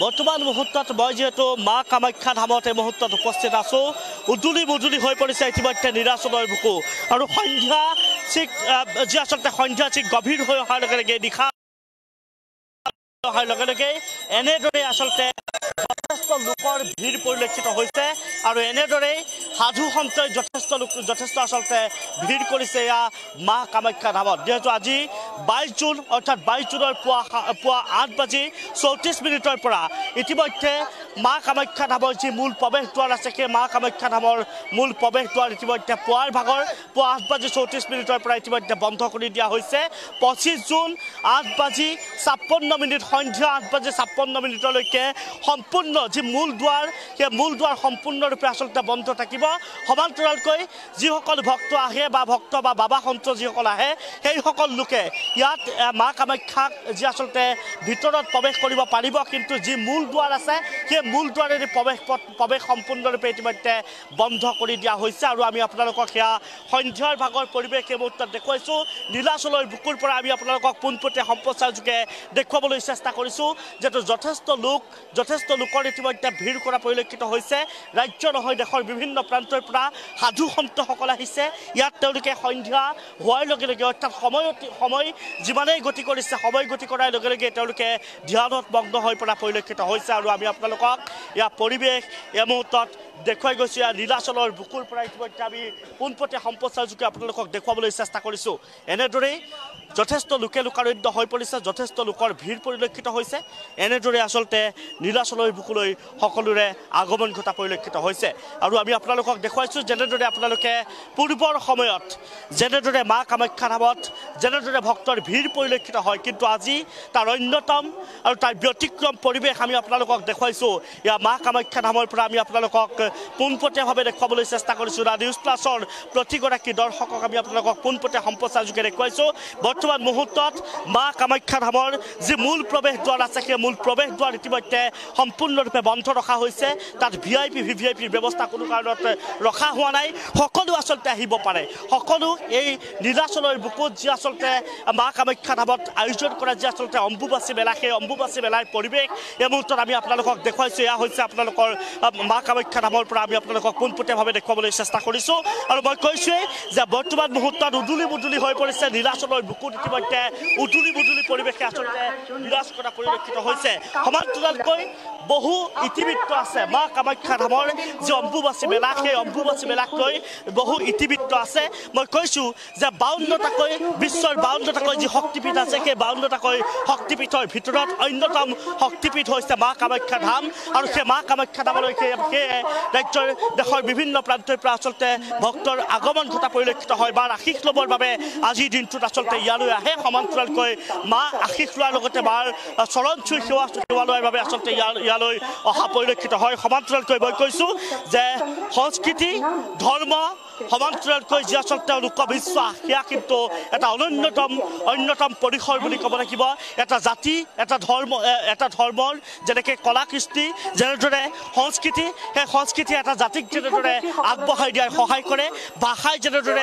বৰ্তমান মুহূৰ্তত মই যেহেতু মা কামাখ্যা ধামত এই মুহূৰ্তত উপস্থিত আছোঁ উদুলি মুদুলি হৈ পৰিছে ইতিমধ্যে নীলাচলৰ বুকু আৰু সন্ধ্যা ঠিক যি আচলতে সন্ধ্যা ঠিক গভীৰ হৈ অহাৰ লগে লগে নিশা অহাৰ লগে লগে এনেদৰে আচলতে যথেষ্ট লোকৰ ভিৰ পৰিলক্ষিত হৈছে আৰু এনেদৰে সাধু সন্তই যথেষ্ট আচলতে ভিৰ কৰিছে এয়া মা কামাখ্যা ধামত যেহেতু আজি 22 জুন অৰ্থাৎ 22 জুনৰ পুৱা 8:34 পৰা ইতিমধ্যে মা কামাখ্যা ধামৰ যি মূল প্ৰৱেশদ্বাৰ আছে সেই মা কামাখ্যা ধামৰ মূল প্ৰৱেশদ্বাৰ ইতিমধ্যে পুৱাৰ ভাগৰ পুৱা 8:34 পৰা ইতিমধ্যে বন্ধ কৰি দিয়া হৈছে 25 জুন 8:56 সন্ধ্যা 8:56লৈকে সম্পূৰ্ণ যি মূল দুৱাৰ সেই মূল দুৱাৰ সম্পূৰ্ণৰূপে আচলতে বন্ধ থাকিব সমান্তৰালকৈ যিসকল ভক্ত আহে বা ভক্ত বা বাবা সন্ত যিসকল আহে সেইসকল লোকে ইয়াত মা কামাখ্যাক যি আচলতে ভিতৰত প্ৰৱেশ কৰিব পাৰিব কিন্তু যি মূল দুৱাৰ আছে সেই মূল দুৱাৰেৰে প্ৰৱেশ সম্পূৰ্ণৰূপে ইতিমধ্যে বন্ধ কৰি দিয়া হৈছে আৰু আমি আপোনালোকক সেয়া সন্ধ্যাৰ ভাগৰ পৰিৱেশ এই মুহূৰ্তত দেখুৱাইছোঁ নীলাচলৰ বুকুৰ পৰা আমি আপোনালোকক পোনপটীয়া সম্প্ৰচাৰ যোগে দেখুৱাবলৈ চেষ্টা কৰিছোঁ যেটো যথেষ্ট লোকৰ ইতিমধ্যে ভিৰ কৰা পৰিলক্ষিত হৈছে ৰাজ্য নহয় দেশৰ বিভিন্ন প্ৰান্তৰ পৰা সাধু সন্তসকল আহিছে ইয়াত তেওঁলোকে সন্ধ্যা হোৱাৰ লগে লগে অৰ্থাৎ সময় যিমানেই গতি কৰিছে সময় গতি কৰাৰ লগে লগে তেওঁলোকে ধ্যানত মগ্ন হৈ পৰা পৰিলক্ষিত হৈছে আৰু আমি আপোনালোকক ইয়াৰ পৰিৱেশ এই মুহূৰ্তত দেখুৱাই গৈছোঁ নীলাচলৰ বুকুৰ পৰা ইতিমধ্যে আমি পোনপটীয়া সম্প্ৰচাৰ যোগে আপোনালোকক দেখুৱাবলৈ চেষ্টা কৰিছোঁ এনেদৰেই যথেষ্ট লোকাৰণ্য হৈ পৰিছে যথেষ্ট লোকৰ ভিৰ পৰিলক্ষিত হৈছে এনেদৰে আচলতে নীলাচলৰ বুকুলৈ সকলোৰে আগমন ঘটা পৰিলক্ষিত হৈছে আৰু আমি আপোনালোকক দেখুৱাইছোঁ যেনেদৰে আপোনালোকে পূৰ্বৰ সময়ত যেনেদৰে মা কামাখ্যা ধামত যেনেদৰে ভক্তৰ ভিৰ পৰিলক্ষিত হয় কিন্তু আজি তাৰ অন্যতম আৰু তাৰ ব্যতিক্ৰম পৰিৱেশ আমি আপোনালোকক দেখুৱাইছোঁ ইয়া মা কামাখ্যা ধামৰ পৰা আমি আপোনালোকক পোনপটীয়াভাৱে দেখুৱাবলৈ চেষ্টা কৰিছোঁ নিউজ প্লাছৰ প্ৰতিগৰাকী দৰ্শকক আমি আপোনালোকক পোনপটীয়া সম্প্ৰচাৰ যোগে দেখুৱাইছোঁ বৰ্তমান মুহূৰ্তত মা কামাখ্যা ধামৰ যি মূল প্ৰৱেশদ্বাৰ আছে সেই মূল প্ৰৱেশদ্বাৰ ইতিমধ্যে সম্পূৰ্ণৰূপে বন্ধ ৰখা হৈছে তাত ভিআইপি ব্যৱস্থা কোনো কাৰণত ৰখা হোৱা নাই সকলো আচলতে আহিব পাৰে সকলো এই নীলাচলৰ বুকুত যি আচলতে মা কামাখ্যা ধামত আয়োজন কৰা যি আচলতে অম্বুবাচী মেলা সেই অম্বুবাচী মেলাৰ পৰিৱেশ এই মুহূৰ্তত আমি আপোনালোকক দেখুৱাইছোঁ এয়া হৈছে আপোনালোকৰ মা কামাখ্যা ধামৰ পৰা আমি আপোনালোকক পোনপটীয়াভাৱে দেখুৱাবলৈ চেষ্টা কৰিছোঁ আৰু মই কৈছোঁৱেই যে বৰ্তমান মুহূৰ্তত উদুলি মুদুলি হৈ পৰিছে নীলাচলৰ বুকুত ইতিমধ্যে উদুলি মুদুলি পৰিৱেশে আচলতে বিৰাজ কৰা পৰিলক্ষিত হৈছে সমান্তৰালকৈ বহু ইতিবৃত্ত আছে মা কামাখ্যা ধামৰ যি অম্বুবাচী মেলা সেই অম্বুবাচী মেলাক লৈ বহু ইতিবৃত্ত আছে মই কৈছোঁ যে 52টাকৈ বিশ্বৰ 52টাকৈ যি শক্তিপীঠ আছে সেই 52টাকৈ শক্তিপীঠৰ ভিতৰত অন্যতম শক্তিপীঠ হৈছে মা কামাখ্যা ধাম আৰু সেই মা কামাখ্যা ধামলৈ সেই ৰাজ্যৰ দেশৰ বিভিন্ন প্ৰান্তৰ পৰা আচলতে ভক্তৰ আগমন ঘটা পৰিলক্ষিত হয় বা আশীষ ল'বৰ বাবে আজিৰ দিনটোত আচলতে ইয়ালৈ আহে সমান্তৰালকৈ মা আশীষ লোৱাৰ লগতে মাৰ চৰণ চুই সেৱা লোৱাৰ বাবে আচলতে ইয়ালৈ অহা পৰিলক্ষিত হয় সমান্তৰালকৈ মই কৈছোঁ যে সংস্কৃতি ধৰ্ম সমান্তৰালকৈ যি আচলতে লোকবিশ্বাস সেয়া কিন্তু এটা অন্যতম পৰিসৰ বুলি ক'ব লাগিব এটা জাতি এটা ধৰ্মৰ যেনেকৈ কলা কৃষ্টি যেনেদৰে সংস্কৃতি সেই সংস্কৃতি এটা জাতিক যেনেদৰে আগবঢ়াই দিয়াৰ সহায় কৰে ভাষাই যেনেদৰে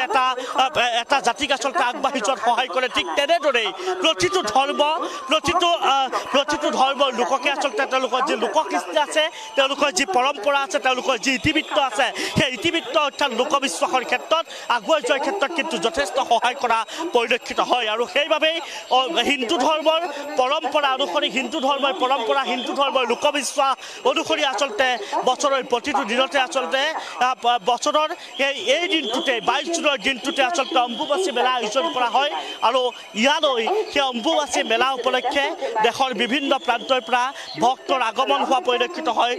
এটা জাতিক আচলতে আগবাঢ়ি যোৱাত সহায় কৰে ঠিক তেনেদৰেই প্ৰতিটো ধৰ্মৰ লোককে আচলতে তেওঁলোকৰ যি লোককৃষ্টি আছে তেওঁলোকৰ যি পৰম্পৰা আছে তেওঁলোকৰ যি ইতিবৃত্ত আছে সেই ইতিবৃত্ত অৰ্থাৎ লোকবিশ্বাসৰ ক্ষেত্ৰত আগুৱাই যোৱাৰ ক্ষেত্ৰত কিন্তু যথেষ্ট সহায় কৰা পৰিলক্ষিত হয় আৰু সেইবাবেই হিন্দু ধৰ্মৰ পৰম্পৰা অনুসৰি হিন্দু ধৰ্মৰ লোকবিশ্বাস অনুসৰি আচলতে বছৰৰ প্ৰতিটো দিনতে আচলতে বছৰৰ এই দিনটোতে 22 জুনৰ দিনটোতে আচলতে অম্বুবাচী মেলা আয়োজন কৰা হয় আৰু ইয়ালৈ সেই অম্বুবাচী মেলা উপলক্ষে দেশৰ বিভিন্ন প্ৰান্তৰ পৰা ভক্তৰ আগমন হোৱা পৰিলক্ষিত হয়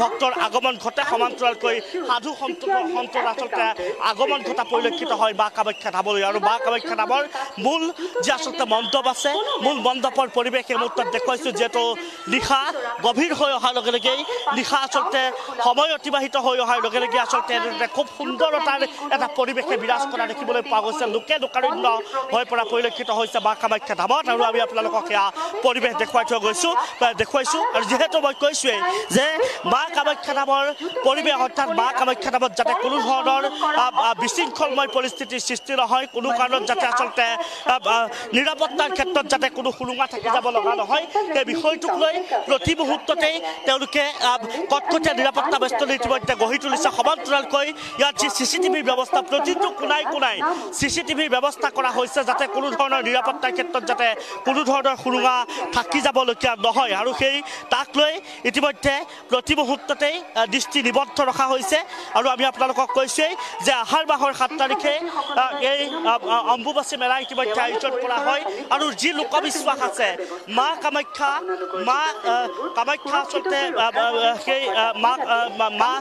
ভক্তৰ আগমন ঘটে সমান্তৰালকৈ সাধু সন্তৰ আচলতে আগমন ঘটা পৰিলক্ষিত হয় মা কামাখ্যা ধামলৈ আৰু মা কামাখ্যা ধামৰ মূল যি আচলতে মণ্ডপ আছে মূল মণ্ডপৰ পৰিৱেশ এই মুহূৰ্তত দেখুৱাইছোঁ যিহেতু নিশা গভীৰ হৈ অহাৰ লগে লগেই নিশা আচলতে সময় অতিবাহিত হৈ অহাৰ লগে লগে আচলতে খুব সুন্দৰতাৰ এটা পৰিৱেশে বিৰাজ কৰা দেখিবলৈ পোৱা গৈছে লোকাৰণ্য হৈ পৰা পৰিলক্ষিত হৈছে মা কামাখ্যা ধামত আৰু আমি আপোনালোকক সেয়া পৰিৱেশ দেখুৱাই থৈ দেখুৱাইছোঁ আৰু যিহেতু মই কৈছোঁৱেই যে মা কামাখ্যা ধামৰ পৰিৱেশ অৰ্থাৎ মা কামাখ্যা ধামত যাতে কোনো ধৰণৰ বিশৃংখলময় পৰিস্থিতিৰ সৃষ্টি নহয় কোনো কাৰণত যাতে আচলতে নিৰাপত্তাৰ ক্ষেত্ৰত যাতে কোনো সুৰুঙা থাকি যাব লগা নহয় সেই বিষয়টোক লৈ প্ৰতি মুহূৰ্ততেই তেওঁলোকে কটকটীয়া নিৰাপত্তা ব্যৱস্থা ইতিমধ্যে গঢ়ি তুলিছে সমান্তৰালকৈ ইয়াত যি চিচিটিভিৰ ব্যৱস্থা প্ৰতিটো কোণাই কোণাই চিচিটিভিৰ ব্যৱস্থা কৰা হৈছে যাতে কোনো ধৰণৰ নিৰাপত্তাৰ ক্ষেত্ৰত যাতে কোনো ধৰণৰ সুৰুঙা থাকি যাবলগীয়া নহয় আৰু সেই তাক লৈ ইতিমধ্যে প্ৰতি মুহূৰ্ততেই দৃষ্টি নিবদ্ধ ৰখা হৈছে আৰু আমি আপোনালোকক কৈছোঁৱেই যে আহাৰ মাহৰ 7 তাৰিখে এই অম্বুবাচী মেলা ইতিমধ্যে আয়োজন কৰা হয় আৰু যি লোকবিশ্বাস আছে মা কামাখ্যা আচলতে সেই মা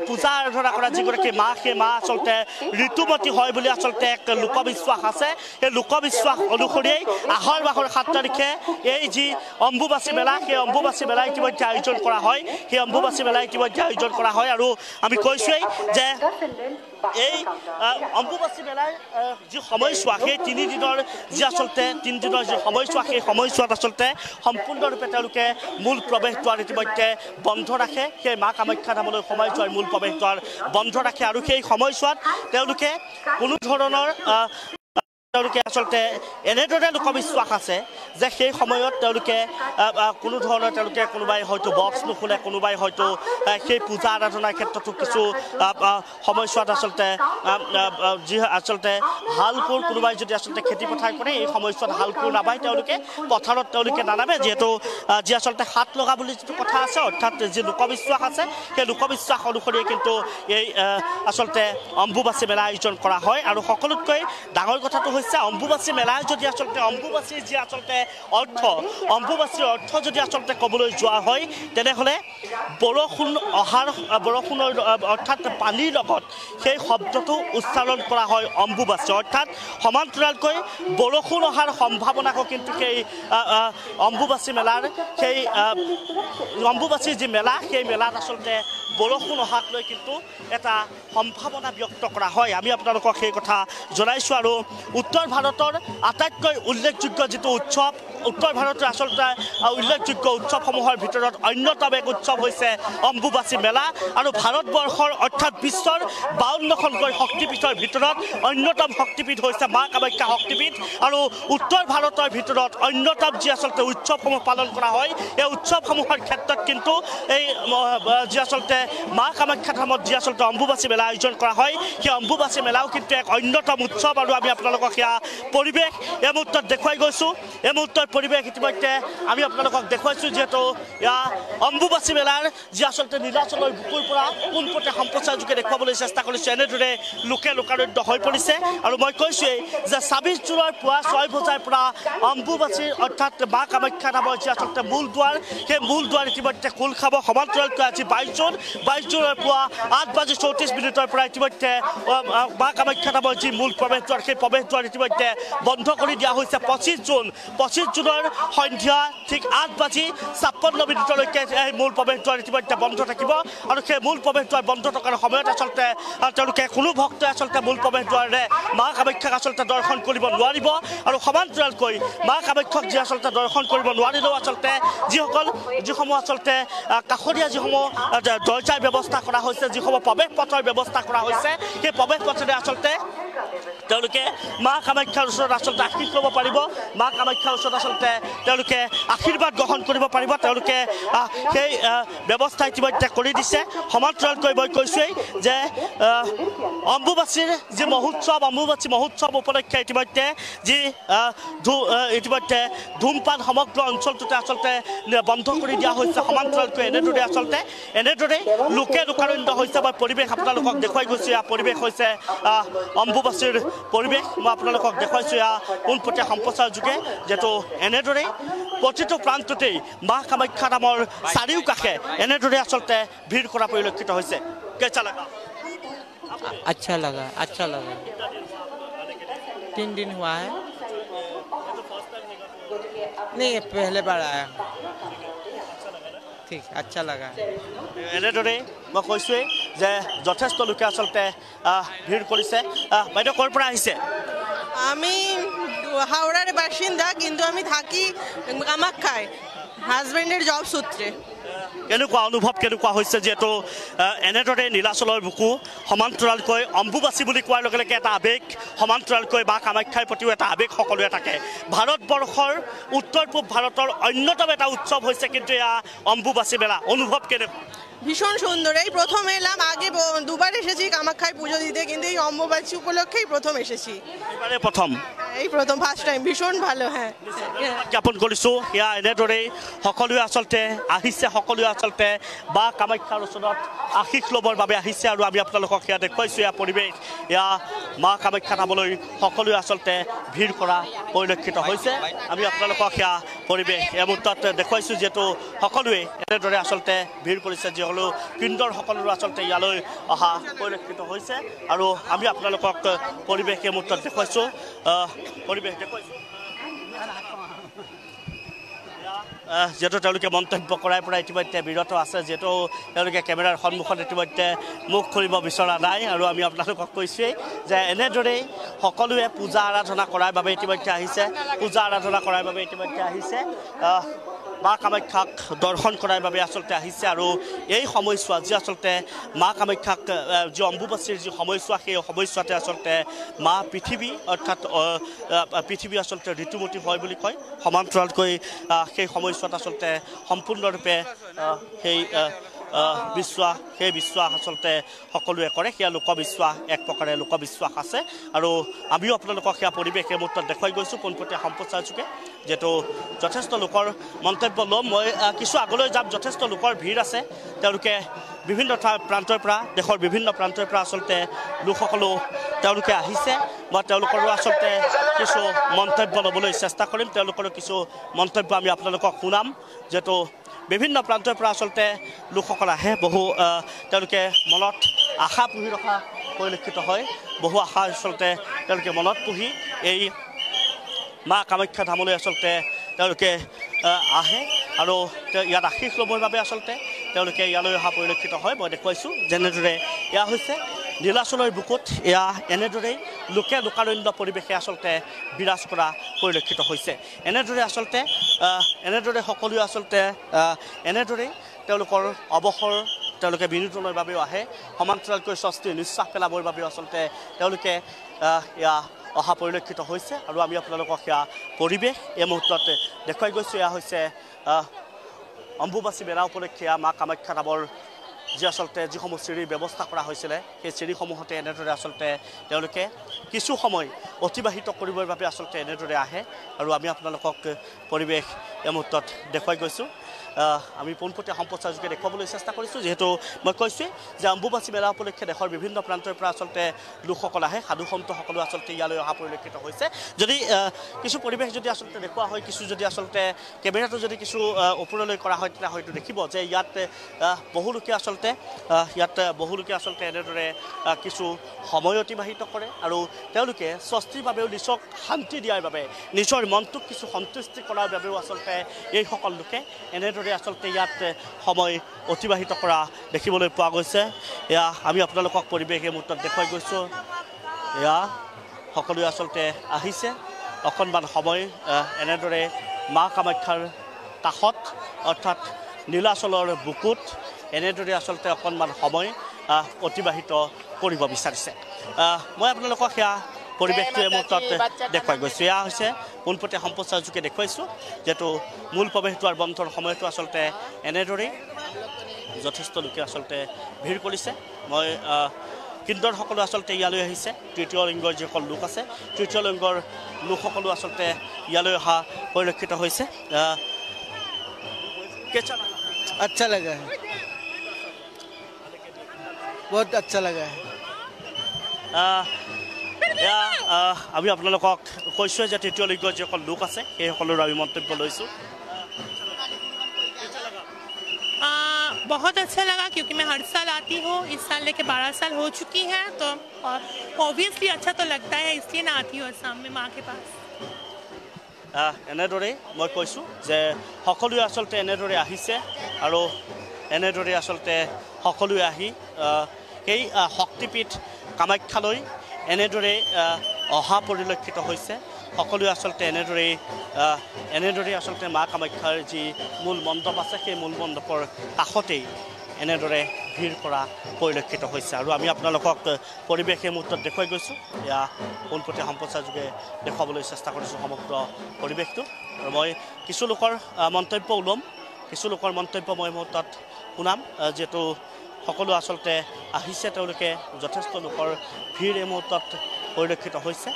পূজা আৰাধনা কৰা যিগৰাকী মা সেই মা আচলতে ঋতুমতী হয় বুলি আচলতে এক লোকবিশ্বাস আছে সেই লোকবিশ্বাস অনুসৰিয়ে আহাৰ মাহৰ 7 তাৰিখে এই যি অম্বুবাচী মেলা সেই অম্বুবাচী মেলা ইতিমধ্যে আয়োজন কৰা হয় সেই অম্বুবাচী মেলা ইতিমধ্যে আয়োজন কৰা হয় আৰু আমি কৈছোঁৱেই যে এই অম্বুবাচী মেলাৰ যি সময়ছোৱা সেই 3 দিনৰ যি আচলতে 3 দিনৰ যি সময়ছোৱা সেই সময়ছোৱাত আচলতে সম্পূৰ্ণৰূপে তেওঁলোকে মূল প্ৰৱেশ দ্বাৰ ইতিমধ্যে বন্ধ ৰাখে সেই মা কামাখ্যা ধামলৈ সোমাই যোৱাৰ মূল প্ৰৱেশ দ্বাৰ বন্ধ ৰাখে আৰু সেই সময়ছোৱাত তেওঁলোকে কোনো ধৰণৰ তেওঁলোকে আচলতে এনেদৰে লোকবিশ্বাস আছে যে সেই সময়ত তেওঁলোকে কোনো ধৰণৰ তেওঁলোকে কোনোবাই হয়তো বক্স নুখোলে কোনোবাই হয়তো সেই পূজা আৰাধনাৰ ক্ষেত্ৰতো কিছু সময়ছোৱাত আচলতে যি আচলতে হাল কোৰ কোনোবাই যদি আচলতে খেতি পথাৰ কৰে এই সময়ছোৱাত হাল কোৰ নাবাই তেওঁলোকে পথাৰত তেওঁলোকে নানামে যিহেতু যি আচলতে হাত লগা বুলি যিটো কথা আছে অৰ্থাৎ যি লোকবিশ্বাস আছে সেই লোকবিশ্বাস অনুসৰিয়ে কিন্তু এই আচলতে অম্বুবাচী মেলা আয়োজন কৰা হয় আৰু সকলোতকৈ ডাঙৰ কথাটো অম্বুবাচী মেলা যদি আচলতে অম্বুবাচীৰ যি আচলতে অম্বুবাচীৰ অৰ্থ যদি আচলতে ক'বলৈ যোৱা হয় তেনেহ'লে বৰষুণৰ অৰ্থাৎ পানীৰ লগত সেই শব্দটো উচ্চাৰণ কৰা হয় অম্বুবাচী অৰ্থাৎ সমান্তৰালকৈ বৰষুণ অহাৰ সম্ভাৱনাকো কিন্তু সেই অম্বুবাচী মেলাৰ সেই অম্বুবাচীৰ যি মেলা সেই মেলাত আচলতে বৰষুণ অহাক লৈ কিন্তু এটা সম্ভাৱনা ব্যক্ত কৰা হয় আমি আপোনালোকক সেই কথা জনাইছোঁ আৰু উত্তৰ ভাৰতৰ আটাইতকৈ উল্লেখযোগ্য যিটো উৎসৱ উত্তৰ ভাৰতৰ আচলতে উল্লেখযোগ্য উৎসৱসমূহৰ ভিতৰত অন্যতম এক উৎসৱ হৈছে অম্বুবাচী মেলা আৰু ভাৰতবৰ্ষৰ অৰ্থাৎ বিশ্বৰ 52খনকৈ শক্তিপীঠৰ ভিতৰত অন্যতম শক্তিপীঠ হৈছে মা কামাখ্যা শক্তিপীঠ আৰু উত্তৰ ভাৰতৰ ভিতৰত অন্যতম যি আচলতে উৎসৱসমূহ পালন কৰা হয় এই উৎসৱসমূহৰ ক্ষেত্ৰত কিন্তু এই যি আচলতে মা কামাখ্যা ধামত যি আচলতে অম্বুবাচী মেলা আয়োজন কৰা হয় সেই অম্বুবাচী মেলাও কিন্তু এক অন্যতম উৎসৱ আৰু আমি আপোনালোকক সেয়া পৰিৱেশ এই মুহূৰ্তত দেখুৱাই গৈছোঁ এই মুহূৰ্তৰ পৰিৱেশ ইতিমধ্যে আমি আপোনালোকক দেখুৱাইছোঁ যিহেতু অম্বুবাচী মেলাৰ যি আচলতে নীলাচলৰ বুকুৰ পৰা পোনপটে সম্প্ৰচাৰযোগে দেখুৱাবলৈ চেষ্টা কৰিছোঁ এনেদৰে লোকে লোকাৰণ্য হৈ পৰিছে আৰু মই কৈছোঁৱেই যে 26 জুনৰ পুৱা 6 বজাৰ পৰা অম্বুবাচীৰ অৰ্থাৎ মা কামাখ্যা ধামৰ যি আচলতে মূল দুৱাৰ সেই মূল দুৱাৰ ইতিমধ্যে খোল খাব সমান্তৰালকৈ আজি 22 জুনৰ পুৱা 8:34 পৰা ইতিমধ্যে মা কামাখ্যা ধামৰ যি মূল প্ৰৱেশ দ্বাৰ সেই প্ৰৱেশ দ্বাৰ ইতিমধ্যে বন্ধ কৰি দিয়া হৈছে 25 জুনৰ সন্ধিয়া ঠিক 8:56 এই মূল প্ৰৱেশ দ্বাৰ ইতিমধ্যে বন্ধ থাকিব আৰু সেই মূল প্ৰৱেশ দ্বাৰ বন্ধ থকাৰ সময়ত আচলতে তেওঁলোকে কোনো ভক্তই আচলতে মূল প্ৰৱেশ দ্বাৰেৰে মা কামাখ্যাক আচলতে দৰ্শন কৰিব নোৱাৰিব আৰু সমান্তৰালকৈ মা কামাখ্যাক যি আচলতে দৰ্শন কৰিব নোৱাৰিলেও আচলতে যিসমূহ আচলতে কাষৰীয়া যিসমূহ দৰ্জাৰ ব্যৱস্থা কৰা হৈছে যিসমূহ প্ৰৱেশ পথৰ ব্যৱস্থা কৰা হৈছে সেই প্ৰৱেশ পথেৰে আচলতে তেওঁলোকে মা কামাখ্যাৰ ওচৰত আচলতে আশীষ ল'ব পাৰিব মা কামাখ্যাৰ ওচৰত আচলতে তেওঁলোকে আশীৰ্বাদ গ্ৰহণ কৰিব পাৰিব তেওঁলোকে সেই ব্যৱস্থা ইতিমধ্যে কৰি দিছে সমান্তৰালকৈ মই কৈছোঁৱেই যে অম্বুবাচীৰ যি অম্বুবাচী মহোৎসৱ উপলক্ষে ইতিমধ্যে যি ইতিমধ্যে ধূমপান সমগ্ৰ অঞ্চলটোতে আচলতে বন্ধ কৰি দিয়া হৈছে সমান্তৰালকৈ এনেদৰে লোকে লোকাৰণ্য হৈছে মই পৰিৱেশ আপোনালোকক দেখুৱাই গৈছোঁ এয়া পৰিৱেশ হৈছে অম্বুবাচীৰ পৰিৱেশ মই আপোনালোকক দেখুৱাইছোঁ এয়া পোনপটীয়া সম্প্ৰচাৰ যোগে যিহেতু এনেদৰেই প্ৰতিটো প্ৰান্ততেই মা কামাখ্যা ধামৰ চাৰিওকাষে এনেদৰে আচলতে ভিৰ কৰা পৰিলক্ষিত হৈছে কেঁচা লগা अच्छा लगा 3 दिन हुआ है नहीं पहले बार आया ठीक अच्छा लगा এনেদৰে মই কৈছোঁৱেই যে যথেষ্ট লোকে আচলতে ভিৰ কৰিছে বাইদেউ ক'ৰ পৰা আহিছে আমি হাওড়াৰ বাসিন্দা, কিন্তু আমি থাকি কামাখ্যায় হাজবেন্ডেৰ জব সূত্ৰে। কেনেকুৱা অনুভৱ কেনেকুৱা হৈছে যিহেতু এনেদৰে নীলাচলৰ বুকু সমান্তৰালকৈ অম্বুবাচী বুলি কোৱাৰ লগে লগে এটা আৱেগ সমান্তৰালকৈ বা কামাখ্যাৰ প্ৰতিও এটা আৱেগ সকলোৱে থাকে। ভাৰতবৰ্ষৰ উত্তৰ পূব ভাৰতৰ অন্যতম এটা উৎসৱ হৈছে কিন্তু এয়া অম্বুবাচী মেলা। অনুভৱ কেনেকুৱা? ভীষণ সুন্দর। এই প্রথম এলাম, আগে দুবার এসেছি কামাখ্যায় পুজো দিতে, কিন্তু এই অম্বুবাচী উপলক্ষেই প্রথম এসেছি। এবাৰে প্ৰথম এই প্ৰথম ফাৰ্স্ট টাইম, ভীষণ ভালো। হ্যাঁ, জ্ঞাপন কৰিছোঁ এয়া এনেদৰেই সকলোৱে আচলতে আহিছে, সকলোৱে আচলতে বা কামাখ্যাৰ ওচৰত আশীষ ল'বৰ বাবে আহিছে আৰু আমি আপোনালোকক সেয়া দেখুৱাইছোঁ। এয়া পৰিৱেশ, এয়া মা কামাখ্যা ধামলৈ সকলোৱে আচলতে ভিৰ কৰা পৰিলক্ষিত হৈছে। আমি আপোনালোকক সেয়া পৰিৱেশ এই মুহূৰ্তত দেখুৱাইছোঁ, যিহেতু সকলোৱে এনেদৰে আচলতে ভিৰ কৰিছে, যিসকলো পিণ্ডৰ সকলোৰে আচলতে ইয়ালৈ অহা পৰিলক্ষিত হৈছে আৰু আমি আপোনালোকক পৰিৱেশ এই মুহূৰ্তত দেখুৱাইছোঁ। পৰিৱেশ দেখুৱাইছোঁ যিহেতু তেওঁলোকে মন্তব্য কৰাৰ পৰা ইতিমধ্যে বিৰত আছে, যিহেতু তেওঁলোকে কেমেৰাৰ সন্মুখত ইতিমধ্যে মুখ খুলিব বিচৰা নাই। আৰু আমি আপোনালোকক কৈছোঁৱেই যে এনেদৰেই সকলোৱে পূজা আৰাধনা কৰাৰ বাবে ইতিমধ্যে আহিছে, পূজা আৰাধনা কৰাৰ বাবে ইতিমধ্যে আহিছে, মা কামাখ্যাক দৰ্শন কৰাৰ বাবে আচলতে আহিছে। আৰু এই সময়ছোৱা যি আচলতে মা কামাখ্যাক যি অম্বুবাচীৰ যি সময়ছোৱা, সেই সময়ছোৱাতে আচলতে মা পৃথিৱী অৰ্থাৎ পৃথিৱী আচলতে ঋতুমতী হয় বুলি কয়। সমান্তৰালকৈ সেই সময়ছোৱাত আচলতে সম্পূৰ্ণৰূপে সেই বিশ্বাস আচলতে সকলোৱে কৰে। সেয়া লোকবিশ্বাস, এক প্ৰকাৰে লোকবিশ্বাস আছে। আৰু আমিও আপোনালোকক সেয়া পৰিৱেশ এই মুহূৰ্তত দেখুৱাই গৈছোঁ পোনপটীয়া সম্প্ৰচাৰযোগে, যিহেতু যথেষ্ট লোকৰ মন্তব্য ল'ম। মই কিছু আগলৈ যাম। যথেষ্ট লোকৰ ভিৰ আছে, তেওঁলোকে বিভিন্ন প্ৰান্তৰ পৰা, দেশৰ বিভিন্ন প্ৰান্তৰ পৰা আচলতে লোকসকলো তেওঁলোকে আহিছে। মই তেওঁলোকৰো আচলতে কিছু মন্তব্য ল'বলৈ চেষ্টা কৰিম, তেওঁলোকৰো কিছু মন্তব্য আমি আপোনালোকক শুনাম, যিহেতু বিভিন্ন প্ৰান্তৰ পৰা আচলতে লোকসকল আহে। বহু তেওঁলোকে মনত আশা পুহি ৰখা পৰিলক্ষিত হয়, বহু আশা আচলতে তেওঁলোকে মনত পুহি এই মা কামাখ্যা ধামলৈ আচলতে তেওঁলোকে আহে আৰু ইয়াত আশীষ ল'বৰ বাবে আচলতে তেওঁলোকে ইয়ালৈ অহা পৰিলক্ষিত হয়। মই দেখুৱাইছোঁ যেনেদৰে এয়া হৈছে নীলাচলৰ বুকুত, এয়া এনেদৰেই লোকে লোকাৰণ্য পৰিৱেশে আচলতে বিৰাজ কৰা পৰিলক্ষিত হৈছে। এনেদৰে আচলতে এনেদৰে সকলোৱে আচলতে এনেদৰেই তেওঁলোকৰ অৱসৰ তেওঁলোকে বিনোদনৰ বাবেও আহে, সমান্তৰালকৈ স্বস্তিৰ নিশ্বাস পেলাবৰ বাবেও আচলতে তেওঁলোকে এয়া অহা পৰিলক্ষিত হৈছে। আৰু আমি আপোনালোকক সেয়া পৰিৱেশ এই মুহূৰ্তত দেখুৱাই গৈছোঁ। এয়া হৈছে অম্বুবাচী মেলা উপলক্ষে মা কামাখ্যা ধামৰ যি আচলতে যিসমূহ চিৰিৰ ব্যৱস্থা কৰা হৈছিলে, সেই চিৰিসমূহতে এনেদৰে আচলতে তেওঁলোকে কিছু সময় অতিবাহিত কৰিবৰ বাবে আচলতে এনেদৰে আহে। আৰু আমি আপোনালোকক পৰিৱেশ এই মুহূৰ্তত দেখুৱাই গৈছোঁ। আমি পোনপটীয়া সম্প্ৰচাৰযোগে দেখুৱাবলৈ চেষ্টা কৰিছোঁ, যিহেতু মই কৈছোঁৱেই যে অম্বুবাচী মেলা উপলক্ষে দেশৰ বিভিন্ন প্ৰান্তৰ পৰা আচলতে লোকসকল আহে, সাধু সন্তসকলো আচলতে ইয়ালৈ অহা পৰিলক্ষিত হৈছে। যদি কিছু পৰিৱেশ যদি আচলতে দেখুওৱা হয়, কিছু যদি আচলতে কেমেৰাটো যদি কিছু ওপৰলৈ কৰা হয়, তেতিয়া হয়তো দেখিব যে ইয়াত বহুলোকে আচলতে এনেদৰে কিছু সময় অতিবাহিত কৰে আৰু তেওঁলোকে স্বস্তিৰ বাবেও নিজক শান্তি দিয়াৰ বাবে, নিজৰ মনটোক কিছু সন্তুষ্টি কৰাৰ বাবেও আচলতে এইসকল লোকে এনেদৰে আচলতে ইয়াত সময় অতিবাহিত কৰা দেখিবলৈ পোৱা গৈছে। এয়া আমি আপোনালোকক পৰিৱেশ এই মুহূৰ্তত দেখুৱাই গৈছোঁ। এয়া সকলোৱে আচলতে আহিছে অকণমান সময় এনেদৰে মা কামাখ্যাৰ কাষত অৰ্থাৎ নীলাচলৰ বুকুত এনেদৰে আচলতে অকণমান সময় অতিবাহিত কৰিব বিচাৰিছে। মই আপোনালোকক সেয়া পৰিৱেশটো এই মুহূৰ্তত দেখুৱাই গৈছোঁ। এয়া হৈছে পোনপটীয়া সম্প্ৰচাৰযোগে দেখুৱাইছোঁ, যিহেতু মূল প্ৰৱেশদ্বাৰ বন্ধৰ সময়তো আচলতে এনেদৰেই যথেষ্ট লোকে আচলতে ভিৰ কৰিছে। মই কিন্নৰসকলো আচলতে ইয়ালৈ আহিছে, তৃতীয় লিংগৰ যিসকল লোক আছে, তৃতীয় লিংগৰ লোকসকলো আচলতে ইয়ালৈ অহা পৰিলক্ষিত হৈছে। अच्छा लगा है, बहुत अच्छा लगा है। এয়া আমি আপোনালোকক কৈছোঁ যে তৃতীয় লিংগৰ যিসকল লোক আছে সেইসকলৰ আমি মন্তব্য লৈছোঁ। बहुत अच्छा लगा क्योंकि मैं हर साल आती हूँ, इस साल लेके 12 साल हो चुकी है, तो ऑब्वियसली अच्छा तो लगता है, इसलिए ना आती हूँ असम में माँ के पास। এনেদৰেই মই কৈছোঁ যে সকলোৱে আচলতে এনেদৰে আহিছে আৰু এনেদৰে আচলতে সকলোৱে আহি সেই শক্তিপীঠ কামাখ্যালৈ এনেদৰে অহা পৰিলক্ষিত হৈছে। সকলোৱে আচলতে এনেদৰে আচলতে মা কামাখ্যাৰ যি মূল মণ্ডপ আছে সেই মূল মণ্ডপৰ কাষতেই এনেদৰে ভিৰ কৰা পৰিলক্ষিত হৈছে আৰু আমি আপোনালোকক পৰিৱেশ এই মুহূৰ্তত দেখুৱাই গৈছোঁ এয়া পোনপটীয়া সম্প্ৰচাৰযোগে দেখুৱাবলৈ চেষ্টা কৰিছোঁ সমগ্ৰ পৰিৱেশটো আৰু মই কিছু লোকৰ মন্তব্য ওলম কিছু লোকৰ মন্তব্য মই এই মুহূৰ্তত শুনাম যিহেতু সকলো আচলতে আহিছে তেওঁলোকে যথেষ্ট লোকৰ ভিৰ এই মুহূৰ্তত পৰিলক্ষিত হৈছে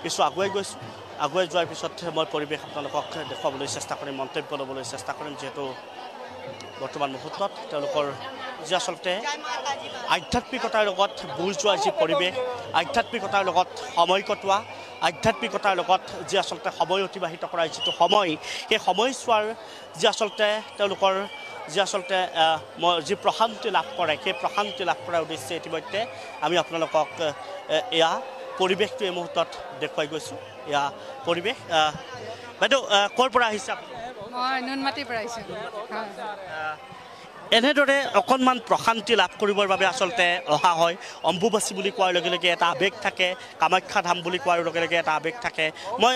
কিছু আগুৱাই গৈছোঁ আগুৱাই যোৱাৰ পিছত মই পৰিৱেশ আপোনালোকক দেখুৱাবলৈ চেষ্টা কৰিম মন্তব্য ল'বলৈ চেষ্টা কৰিম যিহেতু বৰ্তমান মুহূৰ্তত তেওঁলোকৰ যি আচলতে আধ্যাত্মিকতাৰ লগত বুজ যোৱাৰ যি পৰিৱেশ আধ্যাত্মিকতাৰ লগত সময় কটোৱা আধ্যাত্মিকতাৰ লগত যি আচলতে সময় অতিবাহিত কৰাৰ যিটো সময় সেই সময়ছোৱাৰ যি আচলতে তেওঁলোকৰ যি আচলতে যি প্ৰশান্তি লাভ কৰে সেই প্ৰশান্তি লাভ কৰাৰ উদ্দেশ্যে ইতিমধ্যে আমি আপোনালোকক এয়া পৰিৱেশটো এই মুহূৰ্তত দেখুৱাই গৈছোঁ এয়া পৰিৱেশ বাইদেউ ক'ৰ পৰা আহিছে মই নুনমাটিৰ পৰা আহিছোঁ এনেদৰে অকণমান প্ৰশান্তি লাভ কৰিবৰ বাবে আচলতে অহা হয় অম্বুবাচী বুলি কোৱাৰ লগে লগে এটা আৱেগ থাকে কামাখ্যা ধাম বুলি কোৱাৰ লগে লগে এটা আৱেগ থাকে মই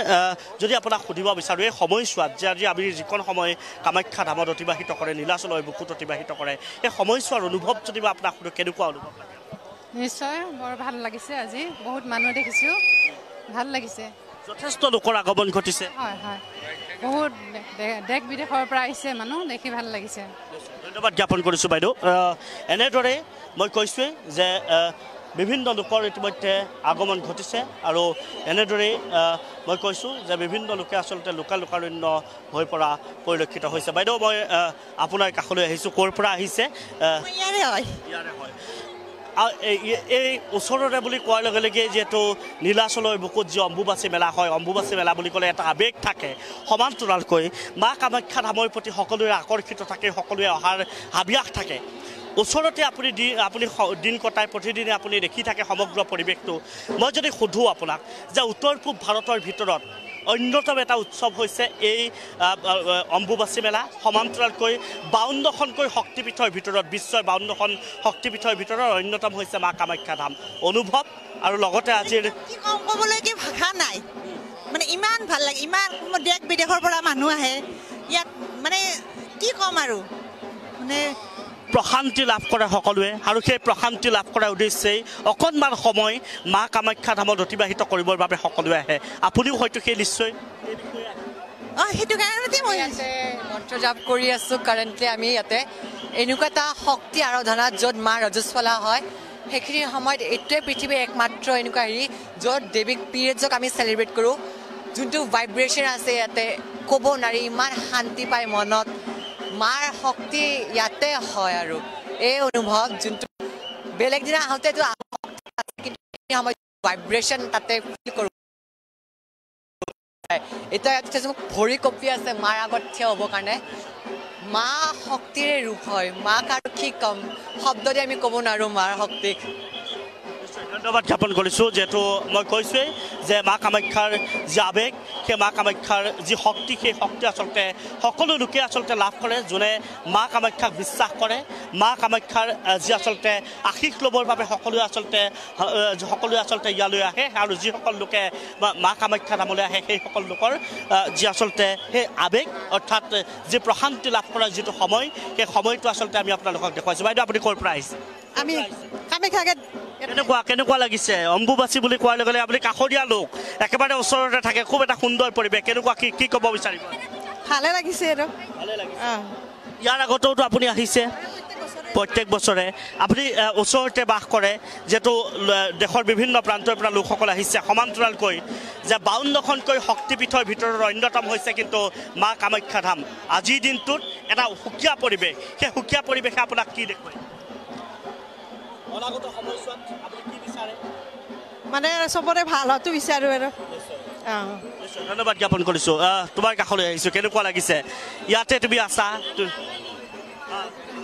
যদি আপোনাক সুধিব বিচাৰোঁ এই সময়ছোৱাত যে আজি আমি যিখন সময় কামাখ্যা ধামত অতিবাহিত কৰে নীলাচলৰ বুকুত অতিবাহিত কৰে এই সময়ছোৱাৰ অনুভৱ যদি মই আপোনাক সুধোঁ কেনেকুৱা অনুভৱ লাগে নিশ্চয় বৰ ভাল লাগিছে আজি বহুত মানুহ দেখিছোঁ ভাল লাগিছে যথেষ্ট লোকৰ আগমন ঘটিছে হয় হয় বহুত দেশ বিদেশৰ পৰা আহিছে মানুহ দেখি ভাল লাগিছে ধন্যবাদ জ্ঞাপন কৰিছোঁ বাইদেউ এনেদৰে মই কৈছোঁৱেই যে বিভিন্ন লোকৰ ইতিমধ্যে আগমন ঘটিছে আৰু এনেদৰেই মই কৈছোঁ যে বিভিন্ন লোকে আচলতে লোকাৰণ্য হৈ পৰা পৰিলক্ষিত হৈছে বাইদেউ মই আপোনাৰ কাষলৈ আহিছোঁ ক'ৰ পৰা আহিছে ইয়াৰে হয় এই ওচৰতে বুলি কোৱাৰ লগে লগে যিহেতু নীলাচলৰ বুকুত যি অম্বুবাচী মেলা হয় অম্বুবাচী মেলা বুলি ক'লে এটা আৱেগ থাকে সমান্তৰালকৈ মা কামাখ্যা ধামৰ প্ৰতি সকলোৰে আকৰ্ষিত থাকে সকলোৱে অহাৰ হাবিয়াস থাকে ওচৰতে আপুনি দিন কটাই প্ৰতিদিনে আপুনি দেখি থাকে সমগ্ৰ পৰিৱেশটো মই যদি সোধোঁ আপোনাক যে উত্তৰ পূব ভাৰতৰ ভিতৰত অন্যতম এটা উৎসৱ হৈছে এই অম্বুবাচী মেলা সমান্তৰালকৈ 52খনকৈ শক্তিপীঠৰ ভিতৰত বিশ্বৰ 52খন শক্তিপীঠৰ ভিতৰত অন্যতম হৈছে মা কামাখ্যা ধাম অনুভৱ আৰু লগতে আজিৰ কি কম ক'বলৈ কি ভাষা নাই মানে ইমান ভাল লাগে ইমান দেশ বিদেশৰ পৰা মানুহ আহে ইয়াত মানে কি ক'ম আৰু মানে প্ৰশান্তি লাভ কৰে সকলোৱে আৰু সেই প্ৰশান্তি লাভ কৰাৰ উদ্দেশ্যেই অকণমান সময় মা কামাখ্যা ধামত অতিবাহিত কৰিবৰ বাবে সকলোৱে আহে আপুনিও হয়তো সেই নিশ্চয় সেইটো কাৰণতে মই ইয়াতে মন্ত্ৰ জাপ কৰি আছোঁ কাৰেণ্টলি আমি ইয়াতে এনেকুৱা এটা শক্তি আৰাধনা য'ত মা ৰজস্বলা হয় সেইখিনি সময়ত এইটোৱে পৃথিৱীৰ একমাত্ৰ এনেকুৱা হেৰি য'ত দেৱীক পিৰিয়ডছক আমি চেলিব্ৰেট কৰোঁ যোনটো ভাইব্ৰেশ্যন আছে ইয়াতে ক'ব নোৱাৰি ইমান শান্তি পায় মনত মাৰ শক্তি ইয়াতে হয় আৰু এই অনুভৱ যোনটো বেলেগ দিনা আহোঁতেতো কিন্তু ভাইব্ৰেশ্যন তাতে ফিল কৰোঁ এতিয়া ইয়াত মোক ভৰি কঁপি আছে মাৰ আগত থিয় হ'বৰ কাৰণে মা শক্তিৰে ৰূপ হয় মাক আৰু কি ক'ম শব্দ দি আমি ক'ব নোৱাৰোঁ মাৰ শক্তিক ধন্যবাদ জ্ঞাপন কৰিছোঁ যিহেতু মই কৈছোঁৱেই যে মা কামাখ্যাৰ যি আৱেগ সেই মা কামাখ্যাৰ যি শক্তি সেই শক্তি আচলতে সকলো লোকে আচলতে লাভ কৰে যোনে মা কামাখ্যাক বিশ্বাস কৰে মা কামাখ্যাৰ যি আচলতে আশীষ ল'বৰ বাবে সকলোৱে আচলতে ইয়ালৈ আহে আৰু যিসকল লোকে মা কামাখ্যা ধামলৈ আহে সেইসকল লোকৰ যি আচলতে সেই আৱেগ অৰ্থাৎ যি প্ৰশান্তি লাভ কৰাৰ যিটো সময় সেই সময়টো আচলতে আমি আপোনালোকক দেখুৱাইছোঁ বাইদেউ আপুনি ক'ৰ পৰা আহিছে আমি কামাখ্যাকে কেনেকুৱা লাগিছে অম্বুবাচী বুলি কোৱাৰ লগে লগে আপুনি কাষৰীয়া লোক একেবাৰে ওচৰতে থাকে খুব এটা সুন্দৰ পৰিৱেশ কেনেকুৱা কি ক'ব বিচাৰিব ভালে লাগিছে আৰু ইয়াৰ আগতেওতো আপুনি আহিছে প্ৰত্যেক বছৰে আপুনি ওচৰতে বাস কৰে যিহেতু দেশৰ বিভিন্ন প্ৰান্তৰ পৰা লোকসকল আহিছে সমান্তৰালকৈ যে 52খনকৈ শক্তিপীঠৰ ভিতৰত অন্যতম হৈছে কিন্তু মা কামাখ্যা ধাম আজিৰ দিনটোত এটা সুকীয়া পৰিৱেশ সেই সুকীয়া পৰিৱেশে আপোনাক কি দেখুৱায় অনাগত সময়ছোৱাত আপুনি কি বিচাৰে মানে চবৰে ভাল হোৱাটো বিচাৰোঁ আৰু ধন্যবাদ জ্ঞাপন কৰিছোঁ তোমাৰ কাষলৈ আহিছোঁ কেনেকুৱা লাগিছে ইয়াতে তুমি আছা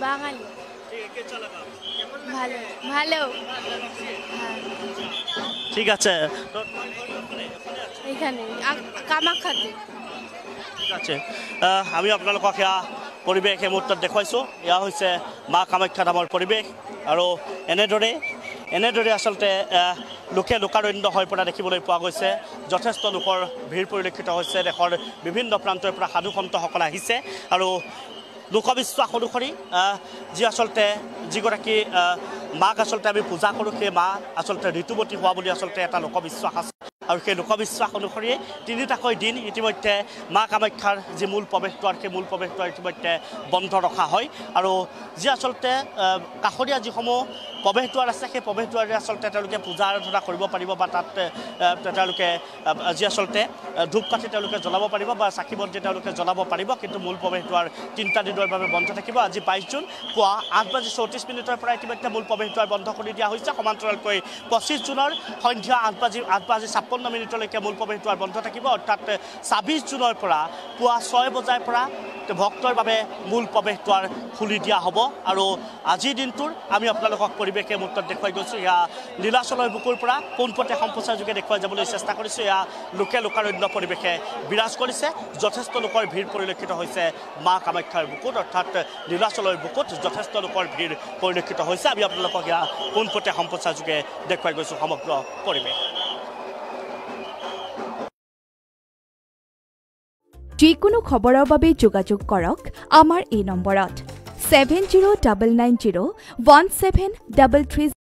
বাঙালি ভালো ঠিক আছে এখানে কামাখ্যাতে ঠিক আছে আমি আপোনালোকক সেয়া পৰিৱেশ এই মুহূৰ্তত দেখুৱাইছোঁ এয়া হৈছে মা কামাখ্যা ধামৰ পৰিৱেশ আৰু এনেদৰে আচলতে লোকে লোকাৰণ্য হৈ পৰা দেখিবলৈ পোৱা গৈছে যথেষ্ট লোকৰ ভিৰ পৰিলক্ষিত হৈছে দেশৰ বিভিন্ন প্ৰান্তৰ পৰা সাধু সন্তসকল আহিছে আৰু লোকবিশ্বাস অনুসৰি যি আচলতে যিগৰাকী মাক আচলতে আমি পূজা কৰোঁ সেই মা আচলতে ঋতুৱতী হোৱা বুলি আচলতে এটা লোকবিশ্বাস আছে আৰু সেই লোকবিশ্বাস অনুসৰি তিনিটাকৈ দিন ইতিমধ্যে মা কামাখ্যাৰ যি মূল প্ৰৱেশদ্বাৰ সেই মূল প্ৰৱেশদ্বাৰ ইতিমধ্যে বন্ধ ৰখা হয় আৰু যি আচলতে কাষৰীয়া যিসমূহ প্ৰৱেশদ্বাৰ আছে সেই প্ৰৱেশদ্বাৰে আচলতে তেওঁলোকে পূজা আৰাধনা কৰিব পাৰিব বা তাত তেওঁলোকে যি আচলতে ধূপকাঠি তেওঁলোকে জ্বলাব পাৰিব বা চাকি বন্তি তেওঁলোকে জ্বলাব পাৰিব কিন্তু মূল প্ৰৱেশদ্বাৰ 3টা দিনৰ বাবে বন্ধ থাকিব আজি 22 জুন পুৱা 8:34 পৰা ইতিমধ্যে মূল প্ৰৱেশদ্বাৰ বন্ধ কৰি দিয়া হৈছে সমান্তৰালকৈ 25 জুনৰ সন্ধিয়া 8:56 মূল প্ৰৱেশদ্বাৰ বন্ধ থাকিব অৰ্থাৎ 26 জুনৰ পৰা পুৱা 6 বজাৰ পৰা ভক্তৰ বাবে মূল প্ৰৱেশদ্বাৰ খুলি দিয়া হ'ব আৰু আজিৰ দিনটোৰ আমি আপোনালোকক পৰিৱেশে মুহূৰ্তত দেখুৱাই গৈছোঁ এয়া নীলাচলৰ বুকুৰ পৰা পোনপটীয়া সম্প্ৰচাৰ যোগে দেখুৱাই যাবলৈ চেষ্টা কৰিছোঁ এয়া লোকে লোকাৰণ্য পৰিৱেশে বিৰাজ কৰিছে যথেষ্ট লোকৰ ভিৰ পৰিলক্ষিত হৈছে মা কামাখ্যাৰ বুকুত অৰ্থাৎ নীলাচলৰ বুকুত যথেষ্ট লোকৰ ভিৰ পৰিলক্ষিত হৈছে আমি আপোনালোকক এয়া পোনপটীয়া সম্প্ৰচাৰ যোগে দেখুৱাই গৈছোঁ সমগ্ৰ পৰিৱেশ যিকোনো খবৰৰ বাবে যোগাযোগ কৰক আমাৰ এই নম্বৰত 7099017333